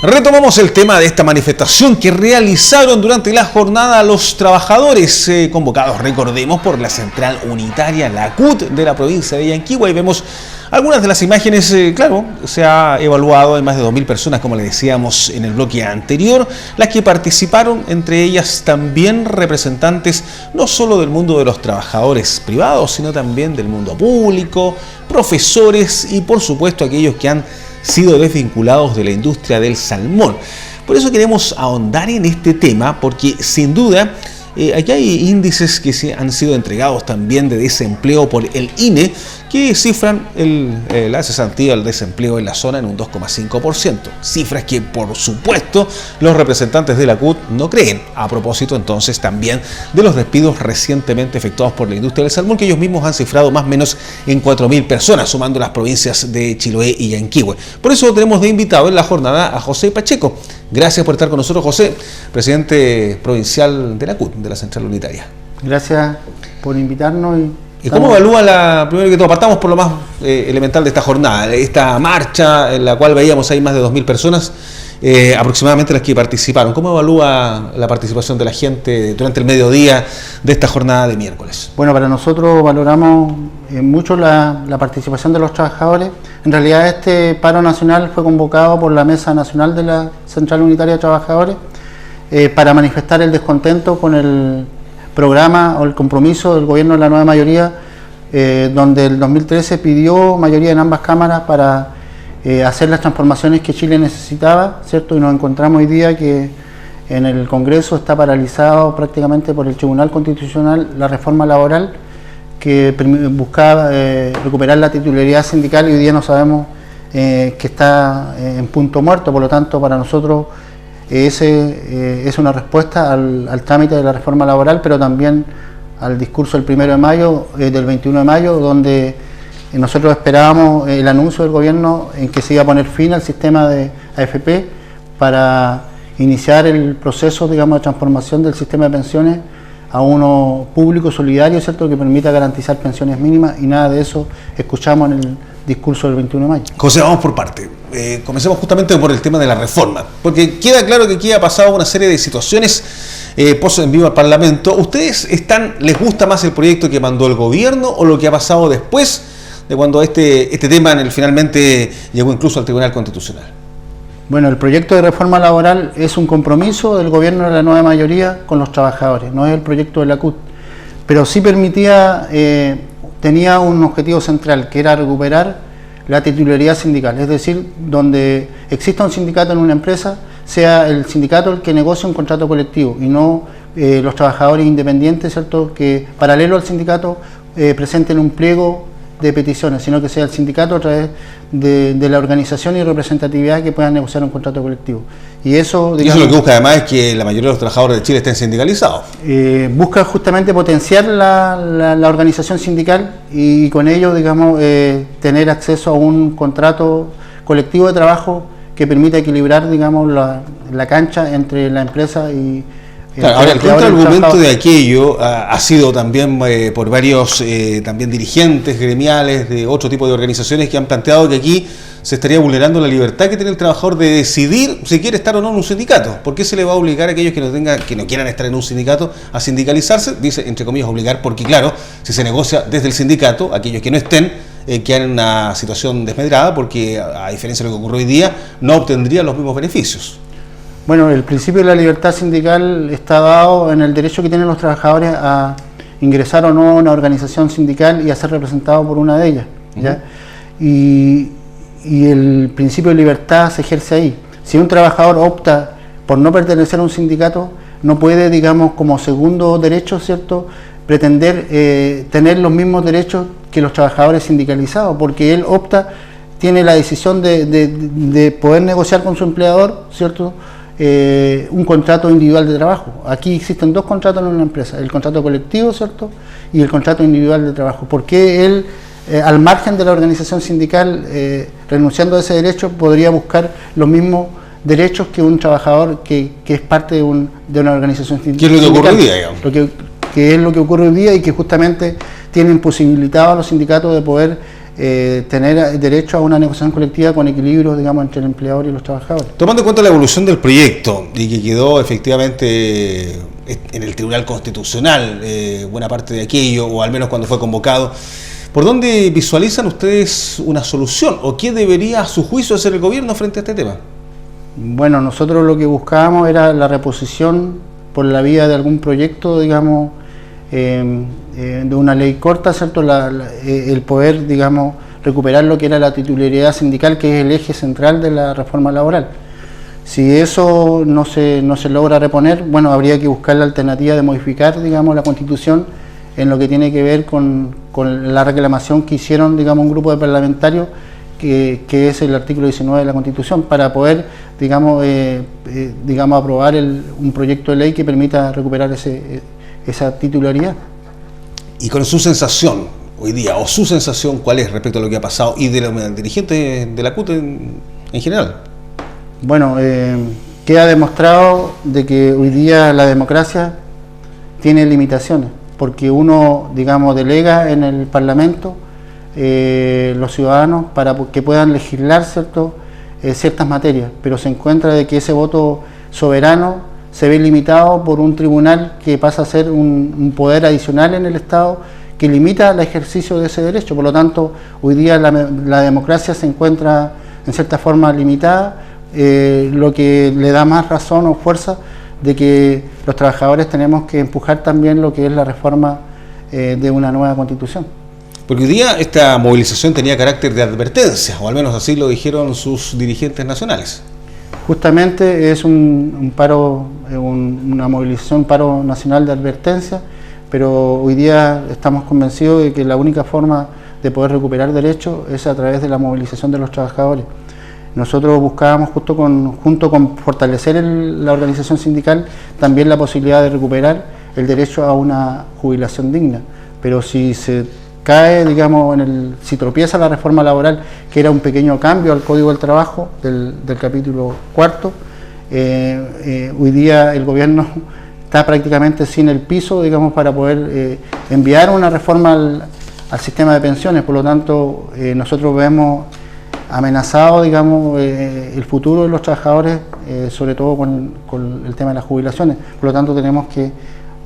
Retomamos el tema de esta manifestación que realizaron durante la jornada los trabajadores convocados, recordemos, por la Central Unitaria, la CUT, de la provincia de Yanquihue. Y vemos algunas de las imágenes. Claro, se ha evaluado en más de 2.000 personas, como le decíamos en el bloque anterior, las que participaron, entre ellas también representantes no solo del mundo de los trabajadores privados, sino también del mundo público, profesores y por supuesto aquellos que han sido desvinculados de la industria del salmón. Por eso queremos ahondar en este tema, porque sin duda aquí hay índices que han sido entregados también de desempleo por el INE, que cifran la cesantía del desempleo en la zona en un 2,5%. Cifras que, por supuesto, los representantes de la CUT no creen. A propósito, entonces, también de los despidos recientemente efectuados por la industria del salmón, que ellos mismos han cifrado más o menos en 4.000 personas, sumando las provincias de Chiloé y Yanquihue. Por eso tenemos de invitado en la jornada a José Pacheco. Gracias por estar con nosotros, José, presidente provincial de la CUT, de la Central Unitaria. Gracias por invitarnos. ¿Y cómo evalúa, primero que todo, partamos por lo más elemental de esta jornada, esta marcha en la cual veíamos ahí más de 2.000 personas, aproximadamente las que participaron? ¿Cómo evalúa la participación de la gente durante el mediodía de esta jornada de miércoles? Bueno, para nosotros valoramos mucho la participación de los trabajadores. En realidad este paro nacional fue convocado por la Mesa Nacional de la Central Unitaria de Trabajadores para manifestar el descontento con el programa o el compromiso del gobierno de la nueva mayoría, donde el 2013 pidió mayoría en ambas cámaras para hacer las transformaciones que Chile necesitaba, ¿cierto? Y nos encontramos hoy día que en el Congreso está paralizado prácticamente por el Tribunal Constitucional la reforma laboral que buscaba recuperar la titularidad sindical, y hoy día no sabemos que está en punto muerto. Por lo tanto, para nosotros es una respuesta al trámite de la reforma laboral, pero también al discurso del 1 de mayo, del 21 de mayo, donde nosotros esperábamos el anuncio del gobierno en que se iba a poner fin al sistema de AFP para iniciar el proceso, digamos, de transformación del sistema de pensiones a uno público, solidario, ¿cierto?, que permita garantizar pensiones mínimas, y nada de eso escuchamos en el discurso del 21 de mayo. José, vamos por parte. Comencemos justamente por el tema de la reforma, porque queda claro que aquí ha pasado una serie de situaciones post envío al Parlamento. ¿Ustedes les gusta más el proyecto que mandó el gobierno o lo que ha pasado después de cuando este tema finalmente llegó incluso al Tribunal Constitucional? Bueno, el proyecto de reforma laboral es un compromiso del gobierno de la nueva mayoría con los trabajadores, no es el proyecto de la CUT, pero sí tenía un objetivo central, que era recuperar la titularidad sindical, es decir, donde exista un sindicato en una empresa, sea el sindicato el que negocie un contrato colectivo y no los trabajadores independientes, ¿cierto?, que paralelo al sindicato presenten un pliego de peticiones, sino que sea el sindicato a través de la organización y representatividad que puedan negociar un contrato colectivo. Y eso, digamos, lo que busca además es que la mayoría de los trabajadores de Chile estén sindicalizados. Busca justamente potenciar la organización sindical y con ello, digamos, tener acceso a un contrato colectivo de trabajo que permita equilibrar, digamos, la cancha entre la empresa y claro. Ahora, el contraargumento de aquello ha sido también por varios también dirigentes gremiales de otro tipo de organizaciones que han planteado que aquí se estaría vulnerando la libertad que tiene el trabajador de decidir si quiere estar o no en un sindicato. ¿Por qué se le va a obligar a aquellos que no quieran estar en un sindicato a sindicalizarse? Dice, entre comillas, obligar, porque claro, si se negocia desde el sindicato, aquellos que no estén quedan en una situación desmedrada, porque a diferencia de lo que ocurre hoy día, no obtendrían los mismos beneficios. Bueno, el principio de la libertad sindical está dado en el derecho que tienen los trabajadores a ingresar o no a una organización sindical y a ser representados por una de ellas, ¿ya? Y el principio de libertad se ejerce ahí. Si un trabajador opta por no pertenecer a un sindicato, no puede, digamos, como segundo derecho, ¿cierto?, pretender tener los mismos derechos que los trabajadores sindicalizados, porque él tiene la decisión de poder negociar con su empleador, ¿cierto?, un contrato individual de trabajo. Aquí existen dos contratos en una empresa, el contrato colectivo, ¿cierto?, y el contrato individual de trabajo. ¿Por qué él, al margen de la organización sindical, renunciando a ese derecho, podría buscar los mismos derechos que un trabajador que es parte de una organización sindical? ¿Qué es lo que ocurre hoy día, digamos? Que es lo que ocurre hoy día y que justamente tienen posibilitado a los sindicatos de poder tener derecho a una negociación colectiva con equilibrio, digamos, entre el empleador y los trabajadores. Tomando en cuenta la evolución del proyecto y que quedó efectivamente en el Tribunal Constitucional buena parte de aquello, o al menos cuando fue convocado, ¿por dónde visualizan ustedes una solución o qué debería a su juicio hacer el gobierno frente a este tema? Bueno, nosotros lo que buscábamos era la reposición por la vía de algún proyecto, digamos, de una ley corta, ¿cierto? El poder, digamos, recuperar lo que era la titularidad sindical, que es el eje central de la reforma laboral. Si eso no se logra reponer, bueno, habría que buscar la alternativa de modificar, digamos, la Constitución en lo que tiene que ver con la reclamación que hicieron, digamos, un grupo de parlamentarios, que es el artículo 19 de la Constitución, para poder, digamos, aprobar un proyecto de ley que permita recuperar esa titularidad. Y con su sensación hoy día, o su sensación, ¿cuál es respecto a lo que ha pasado y de los dirigentes de la CUT en general? Bueno, queda demostrado de que hoy día la democracia tiene limitaciones, porque uno, digamos, delega en el Parlamento los ciudadanos para que puedan legislar, ¿cierto?, ciertas materias, pero se encuentra de que ese voto soberano se ve limitado por un tribunal que pasa a ser un poder adicional en el Estado que limita el ejercicio de ese derecho. Por lo tanto, hoy día la democracia se encuentra en cierta forma limitada, lo que le da más razón o fuerza de que los trabajadores tenemos que empujar también lo que es la reforma de una nueva Constitución. Porque hoy día esta movilización tenía carácter de advertencia, o al menos así lo dijeron sus dirigentes nacionales. Justamente es un paro, una movilización, un paro nacional de advertencia, pero hoy día estamos convencidos de que la única forma de poder recuperar derechos es a través de la movilización de los trabajadores. Nosotros buscábamos, junto con fortalecer la organización sindical, también la posibilidad de recuperar el derecho a una jubilación digna, pero si se cae, digamos, si tropieza la reforma laboral, que era un pequeño cambio al Código del Trabajo del capítulo 4, hoy día el gobierno está prácticamente sin el piso, digamos, para poder enviar una reforma al sistema de pensiones. Por lo tanto, nosotros vemos amenazado, digamos, el futuro de los trabajadores, sobre todo con el tema de las jubilaciones. Por lo tanto, tenemos que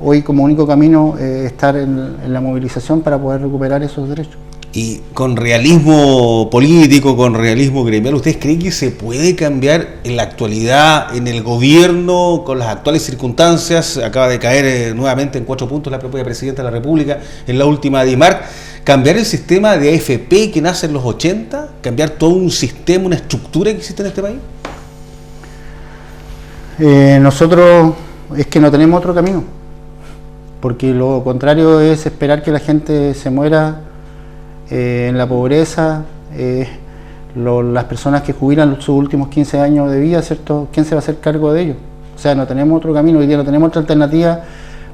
hoy, como único camino, estar en la movilización para poder recuperar esos derechos. Y con realismo político, con realismo gremial, ¿ustedes creen que se puede cambiar en la actualidad, en el gobierno, con las actuales circunstancias? Acaba de caer nuevamente en 4 puntos la propia Presidenta de la República en la última DIMAR. ¿Cambiar el sistema de AFP que nace en los 80? ¿Cambiar todo un sistema, una estructura que existe en este país? Nosotros es que no tenemos otro camino, porque lo contrario es esperar que la gente se muera en la pobreza, las personas que jubilan sus últimos 15 años de vida, ¿cierto? ¿Quién se va a hacer cargo de ellos? O sea, no tenemos otro camino, hoy día no tenemos otra alternativa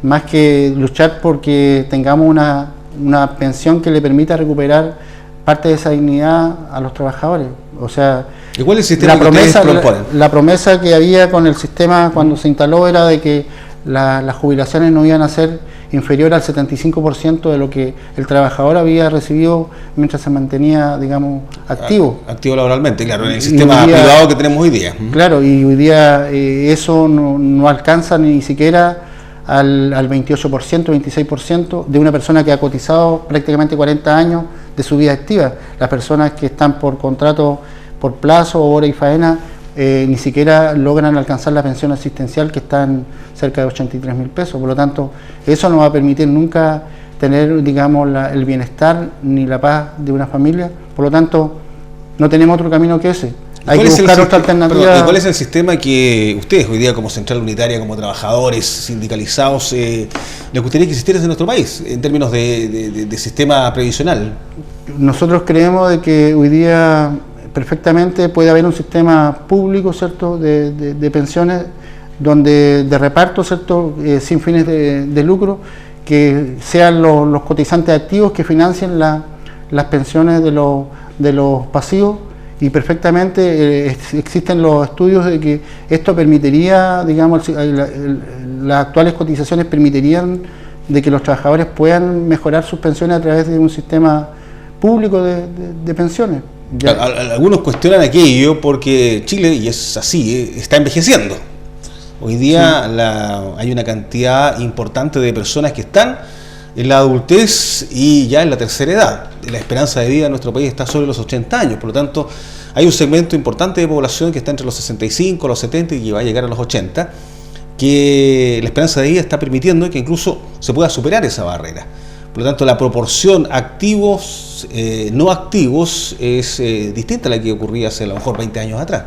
más que luchar porque tengamos una pensión que le permita recuperar parte de esa dignidad a los trabajadores. O sea, ¿y cuál es el sistema que ustedes proponen? La promesa que había con el sistema cuando se instaló era de que las jubilaciones no iban a ser inferior al 75% de lo que el trabajador había recibido mientras se mantenía, digamos, activo. Activo laboralmente, claro, en el sistema privado que tenemos hoy día. Claro, y hoy día eso no alcanza ni siquiera al 28%, 26% de una persona que ha cotizado prácticamente 40 años de su vida activa. Las personas que están por contrato por plazo, hora y faena, ni siquiera logran alcanzar la pensión asistencial, que está en cerca de 83.000 pesos. Por lo tanto, eso no va a permitir nunca tener, digamos, el bienestar ni la paz de una familia. Por lo tanto, no tenemos otro camino que ese. Hay que buscar otra alternativa. ¿Y cuál es el sistema que ustedes hoy día, como Central Unitaria, como trabajadores sindicalizados, les gustaría que existiera en nuestro país en términos de sistema previsional? Nosotros creemos de que hoy día perfectamente puede haber un sistema público, ¿cierto?, de pensiones de reparto, ¿cierto?, sin fines de lucro, que sean los cotizantes activos que financien las pensiones de los pasivos, y perfectamente existen los estudios de que esto permitiría, digamos, las actuales cotizaciones permitirían de que los trabajadores puedan mejorar sus pensiones a través de un sistema público de pensiones. Algunos cuestionan aquello porque Chile, y es así, está envejeciendo. Hoy día hay una cantidad importante de personas que están en la adultez y ya en la tercera edad. La esperanza de vida en nuestro país está sobre los 80 años, por lo tanto hay un segmento importante de población que está entre los 65, los 70 y que va a llegar a los 80, que la esperanza de vida está permitiendo que incluso se pueda superar esa barrera. Por lo tanto, la proporción activos, no activos, es distinta a la que ocurría hace a lo mejor 20 años atrás.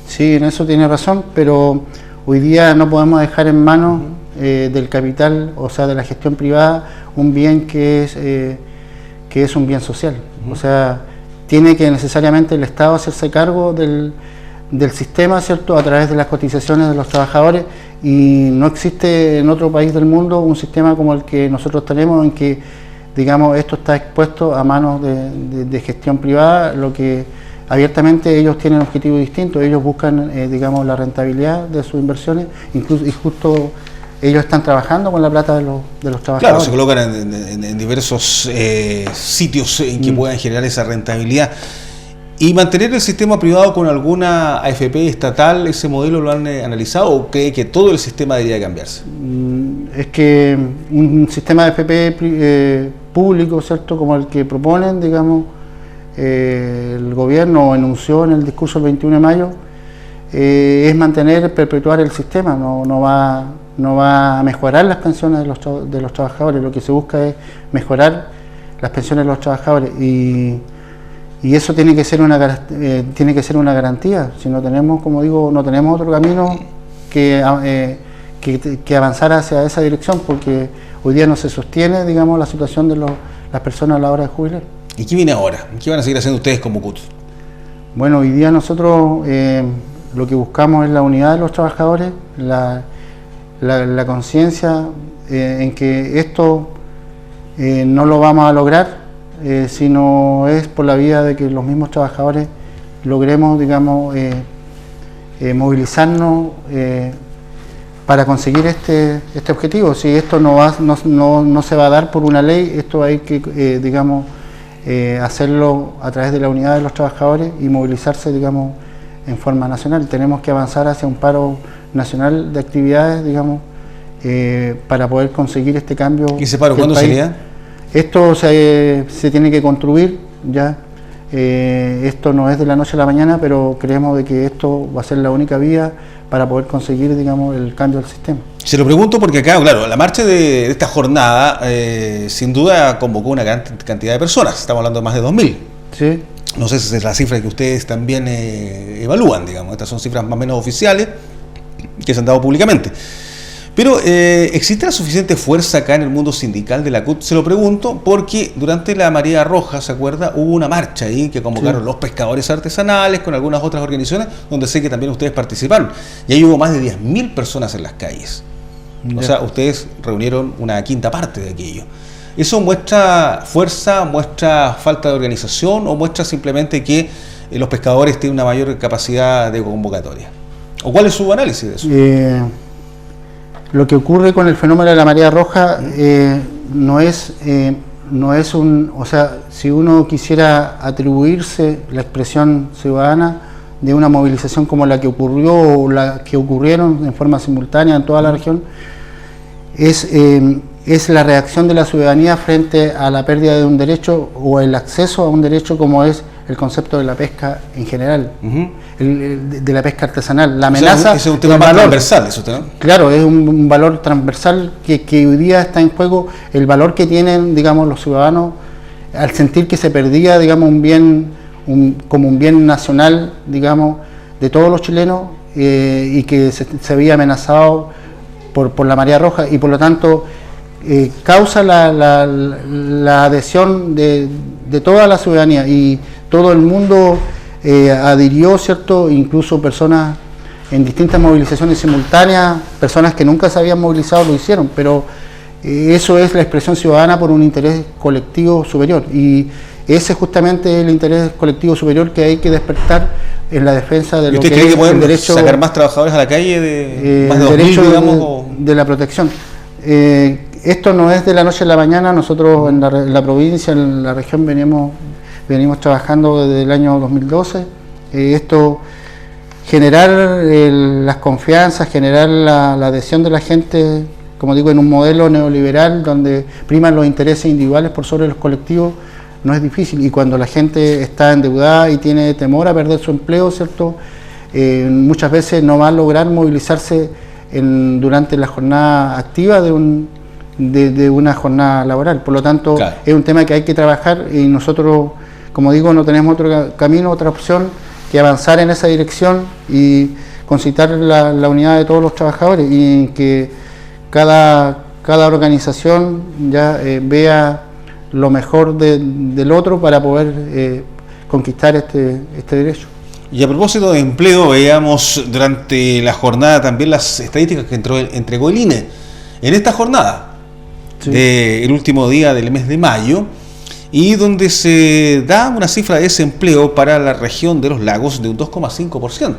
Sí, en eso tiene razón, pero hoy día no podemos dejar en manos del capital, o sea, de la gestión privada, un bien que es un bien social. O sea, tiene que necesariamente el Estado hacerse cargo del sistema, ¿cierto?, a través de las cotizaciones de los trabajadores, y no existe en otro país del mundo un sistema como el que nosotros tenemos, en que, digamos, esto está expuesto a manos de gestión privada, lo que abiertamente ellos tienen objetivos distintos. Ellos buscan, digamos, la rentabilidad de sus inversiones, incluso, y justo ellos están trabajando con la plata de los trabajadores. Claro, se colocan en diversos sitios en que puedan generar esa rentabilidad. ¿Y mantener el sistema privado con alguna AFP estatal, ese modelo lo han analizado, o cree que todo el sistema debería cambiarse? Es que un sistema de AFP público, ¿cierto?, como el que proponen, digamos, el gobierno enunció en el discurso del 21 de mayo, es perpetuar el sistema, no va a mejorar las pensiones de los trabajadores. Lo que se busca es mejorar las pensiones de los trabajadores, y eso tiene que ser una garantía. Si no tenemos, como digo, no tenemos otro camino que avanzar hacia esa dirección, porque hoy día no se sostiene, digamos, la situación de las personas a la hora de jubilar. ¿Y qué viene ahora? ¿Qué van a seguir haciendo ustedes como CUT? Bueno, hoy día nosotros lo que buscamos es la unidad de los trabajadores, la conciencia en que esto no lo vamos a lograr sino es por la vía de que los mismos trabajadores logremos, digamos, movilizarnos para conseguir este objetivo. Si esto no se va a dar por una ley, esto hay que, digamos, hacerlo a través de la unidad de los trabajadores y movilizarse, digamos, en forma nacional. Tenemos que avanzar hacia un paro nacional de actividades, digamos, para poder conseguir este cambio. ¿Y ese paro cuándo sería? Esto se tiene que construir ya. Esto no es de la noche a la mañana, pero creemos de que esto va a ser la única vía para poder conseguir, digamos, el cambio del sistema. Se lo pregunto porque acá, claro, la marcha de esta jornada sin duda convocó una gran cantidad de personas. Estamos hablando de más de 2.000. Sí. No sé si es la cifra que ustedes también evalúan, digamos. Estas son cifras más o menos oficiales que se han dado públicamente. Pero ¿existe la suficiente fuerza acá en el mundo sindical de la CUT? Se lo pregunto porque durante la Marea Roja, ¿se acuerda? Hubo una marcha ahí que convocaron los pescadores artesanales con algunas otras organizaciones, donde sé que también ustedes participaron. Y ahí hubo más de 10.000 personas en las calles. O sea, ustedes reunieron una quinta parte de aquello. ¿Eso muestra fuerza, muestra falta de organización o muestra simplemente que los pescadores tienen una mayor capacidad de convocatoria? ¿O cuál es su análisis de eso? Lo que ocurre con el fenómeno de la Marea Roja no es o sea, si uno quisiera atribuirse la expresión ciudadana de una movilización como la que ocurrió o la que ocurrieron en forma simultánea en toda la región, es la reacción de la ciudadanía frente a la pérdida de un derecho o el acceso a un derecho como es el concepto de la pesca en general, de la pesca artesanal. La amenaza, o sea, es un tema más transversal, eso, ¿no? Claro, es un valor transversal que hoy día está en juego, el valor que tienen, digamos, los ciudadanos al sentir que se perdía, digamos, como un bien nacional, digamos, de todos los chilenos, y que se había amenazado por la Marea Roja, y por lo tanto causa la adhesión de toda la ciudadanía, y todo el mundo adhirió, ¿cierto? Incluso personas en distintas movilizaciones simultáneas, personas que nunca se habían movilizado lo hicieron, pero eso es la expresión ciudadana por un interés colectivo superior, y ese justamente es el interés colectivo superior que hay que despertar en la defensa de lo que es el derecho, sacar más trabajadores a la calle, más de 2.000, digamos, de la protección. Esto no es de la noche a la mañana. Nosotros en la provincia, en la región, venimos trabajando desde el año 2012. Esto, generar las confianzas, generar la adhesión de la gente, como digo, en un modelo neoliberal donde priman los intereses individuales por sobre los colectivos, no es difícil. Y cuando la gente está endeudada y tiene temor a perder su empleo, ¿cierto? Muchas veces no va a lograr movilizarse durante la jornada activa de una jornada laboral. Por lo tanto, claro, es un tema que hay que trabajar y nosotros, como digo, no tenemos otro camino, otra opción que avanzar en esa dirección y concitar la unidad de todos los trabajadores y que cada organización ya vea lo mejor del otro para poder conquistar este derecho. Y a propósito de empleo, veamos durante la jornada también las estadísticas que entregó el INE. En esta jornada, sí, del último día del mes de mayo, y donde se da una cifra de desempleo para la región de los lagos de un 2,5%,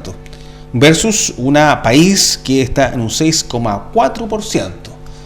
versus un país que está en un 6,4%.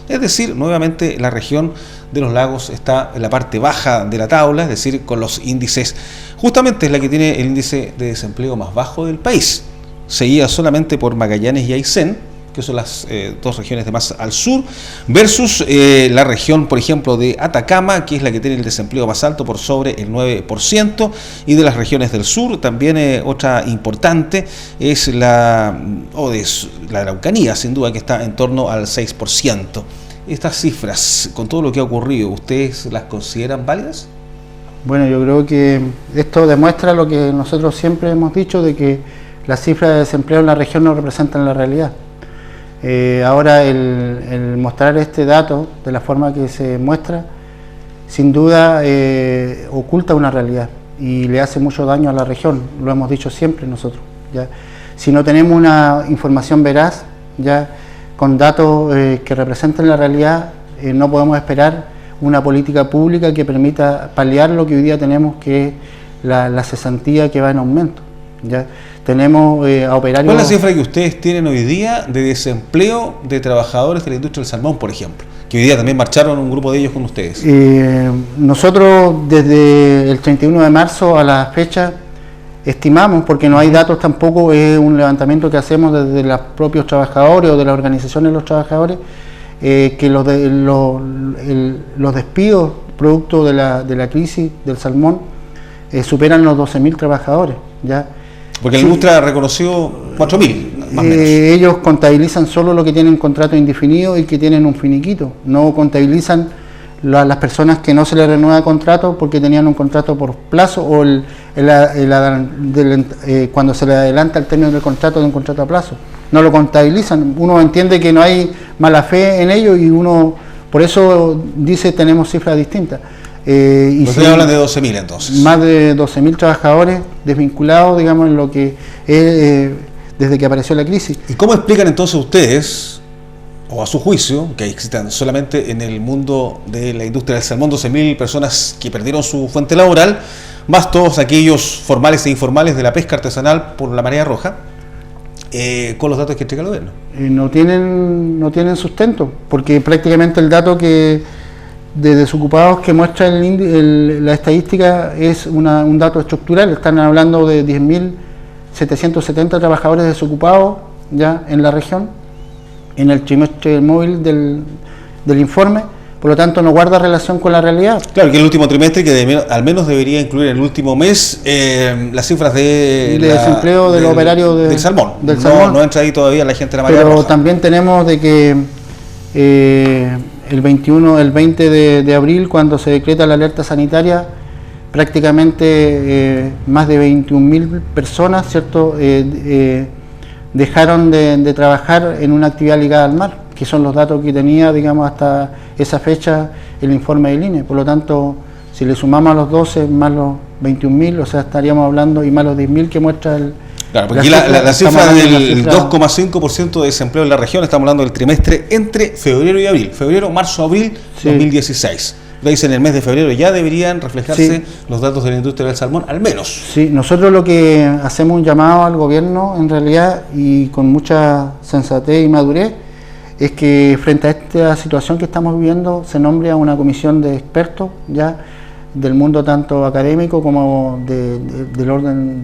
Es decir, nuevamente la región de los lagos está en la parte baja de la tabla, es decir, con los índices, justamente es la que tiene el índice de desempleo más bajo del país, seguida solamente por Magallanes y Aysén, que son las dos regiones de más al sur, versus la región, por ejemplo, de Atacama, que es la que tiene el desempleo más alto por sobre el 9%, y de las regiones del sur, también otra importante es la Araucanía, sin duda, que está en torno al 6%. Estas cifras, con todo lo que ha ocurrido, ¿ustedes las consideran válidas? Bueno, yo creo que esto demuestra lo que nosotros siempre hemos dicho, de que las cifras de desempleo en la región no representan la realidad. Ahora el mostrar este dato de la forma que se muestra, sin duda oculta una realidad y le hace mucho daño a la región, lo hemos dicho siempre nosotros, ¿ya? Si no tenemos una información veraz, ya con datos que representen la realidad, no podemos esperar una política pública que permita paliar lo que hoy día tenemos, que es la cesantía que va en aumento, ¿ya? Tenemos a operarios... ¿Cuál es la cifra que ustedes tienen hoy día de desempleo de trabajadores de la industria del salmón, por ejemplo? Que hoy día también marcharon un grupo de ellos con ustedes. Nosotros desde el 31 de marzo a la fecha estimamos, porque no hay datos tampoco, es un levantamiento que hacemos desde los propios trabajadores o de las organizaciones de los trabajadores, que los despidos producto de la crisis del salmón superan los 12.000 trabajadores, ¿ya? Porque la industria reconoció 4.000, más o menos. Ellos contabilizan solo lo que tienen contrato indefinido y que tienen un finiquito, no contabilizan las personas que no se les renueva contrato porque tenían un contrato por plazo o cuando se le adelanta el término del contrato de un contrato a plazo. No lo contabilizan. Uno entiende que no hay mala fe en ello y uno, por eso dice, tenemos cifras distintas. Ustedes hablan de 12.000 entonces. Más de 12.000 trabajadores desvinculados, digamos, en lo que es desde que apareció la crisis. ¿Y cómo explican entonces ustedes, o a su juicio, que existan solamente en el mundo de la industria del salmón 12.000 personas que perdieron su fuente laboral, más todos aquellos formales e informales de la pesca artesanal por la marea roja, con los datos que entrega el gobierno? No tienen sustento, porque prácticamente el dato de desocupados que muestra la estadística es un dato estructural. Están hablando de 10.770 trabajadores desocupados ya en la región, en el trimestre móvil del informe, por lo tanto no guarda relación con la realidad. Claro, que el último trimestre, que al menos debería incluir el último mes las cifras de desempleo del operario del salmón. No entra ahí todavía la gente de la marea roja. Pero también tenemos de que el 20 de abril, cuando se decreta la alerta sanitaria, prácticamente más de 21.000 personas, ¿cierto?, dejaron de trabajar en una actividad ligada al mar, que son los datos que tenía, digamos, hasta esa fecha el informe del INE. Por lo tanto, si le sumamos a los 12 más los 21.000, o sea, estaríamos hablando, y más los 10.000 que muestra el... Claro, porque aquí la cifra del 2,5% de desempleo en la región, estamos hablando del trimestre entre febrero y abril, marzo, abril, sí, 2016. Veis, en el mes de febrero ya deberían reflejarse, sí, los datos de la industria del salmón, al menos. Sí, nosotros lo que hacemos un llamado al gobierno, en realidad, y con mucha sensatez y madurez, es que frente a esta situación que estamos viviendo se nombre a una comisión de expertos ya del mundo tanto académico como del orden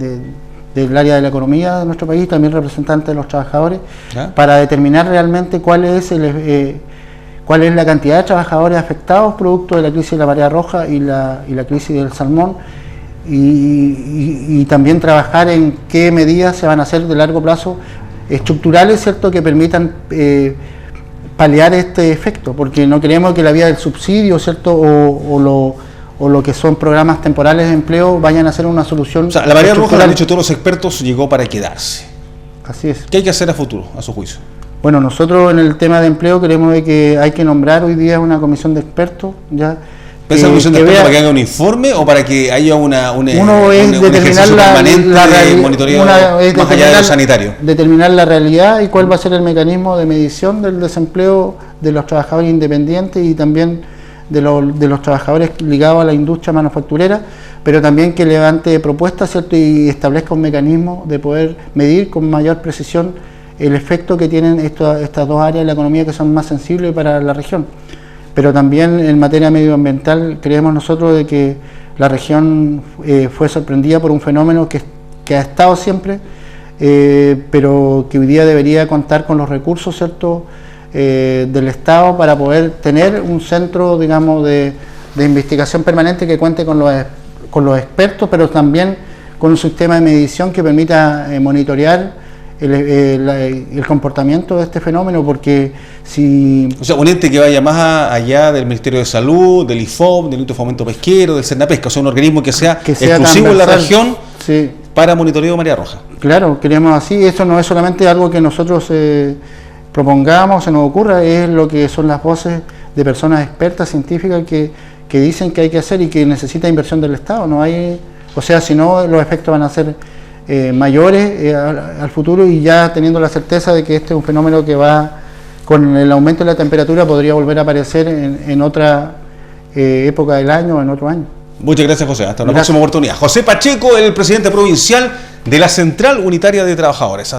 del área de la economía de nuestro país, también representantes de los trabajadores, para determinar realmente cuál es la cantidad de trabajadores afectados producto de la crisis de la marea roja y la crisis del salmón, y también trabajar en qué medidas se van a hacer de largo plazo estructurales, ¿cierto?, que permitan paliar este efecto, porque no queremos que la vía del subsidio, ¿cierto?, o lo que son programas temporales de empleo vayan a ser una solución. O sea, la marea roja, lo han dicho todos los expertos, llegó para quedarse. Así es. ¿Qué hay que hacer a futuro, a su juicio? Bueno, nosotros en el tema de empleo creemos de que hay que nombrar hoy día una comisión de expertos, ya. ¿Esa comisión de expertos para que haga un informe o para que haya un ejercicio permanente de monitoreo más allá de lo sanitario? Determinar la realidad y cuál va a ser el mecanismo de medición del desempleo de los trabajadores independientes y también de los trabajadores ligados a la industria manufacturera, pero también que levante propuestas, ¿cierto?, y establezca un mecanismo de poder medir con mayor precisión el efecto que tienen estas dos áreas de la economía que son más sensibles para la región. Pero también en materia medioambiental creemos nosotros de que la región fue sorprendida por un fenómeno que ha estado siempre, pero que hoy día debería contar con los recursos, ¿cierto?, del Estado para poder tener un centro, digamos, de investigación permanente que cuente con los expertos, pero también con un sistema de medición que permita monitorear el comportamiento de este fenómeno, porque si... O sea, un ente que vaya más allá del Ministerio de Salud, del IFOP, del Instituto de Fomento Pesquero, del Cernapesca, o sea, un organismo que sea exclusivo en la región, sí, para monitoreo de marea roja. Claro, queremos así, eso no es solamente algo que nosotros propongamos, se nos ocurra, es lo que son las voces de personas expertas, científicas, que dicen que hay que hacer y que necesita inversión del Estado. No hay, o sea, si no, los efectos van a ser mayores al futuro, y ya teniendo la certeza de que este es un fenómeno que va con el aumento de la temperatura podría volver a aparecer en otra época del año o en otro año. Muchas gracias, José. Hasta una próxima oportunidad. José Pacheco, el presidente provincial de la Central Unitaria de Trabajadores.